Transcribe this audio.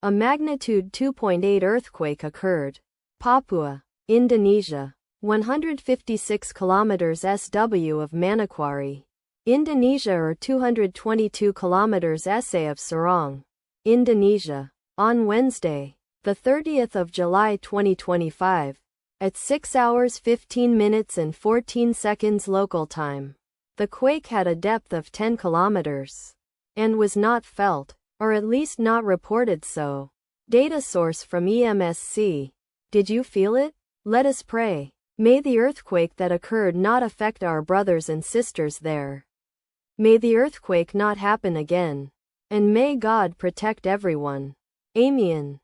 A magnitude 2.8 earthquake occurred. Papua, Indonesia. 156 kilometers SW of Manokwari, Indonesia, or 222 kilometers SA of Sorong, Indonesia. On Wednesday, the 30th of July 2025, at 6 hours 15 minutes and 14 seconds local time, the quake had a depth of 10 kilometers and was not felt, or at least not reported so. Data source from EMSC. Did you feel it? Let us pray. May the earthquake that occurred not affect our brothers and sisters there. May the earthquake not happen again. And may God protect everyone. Amen.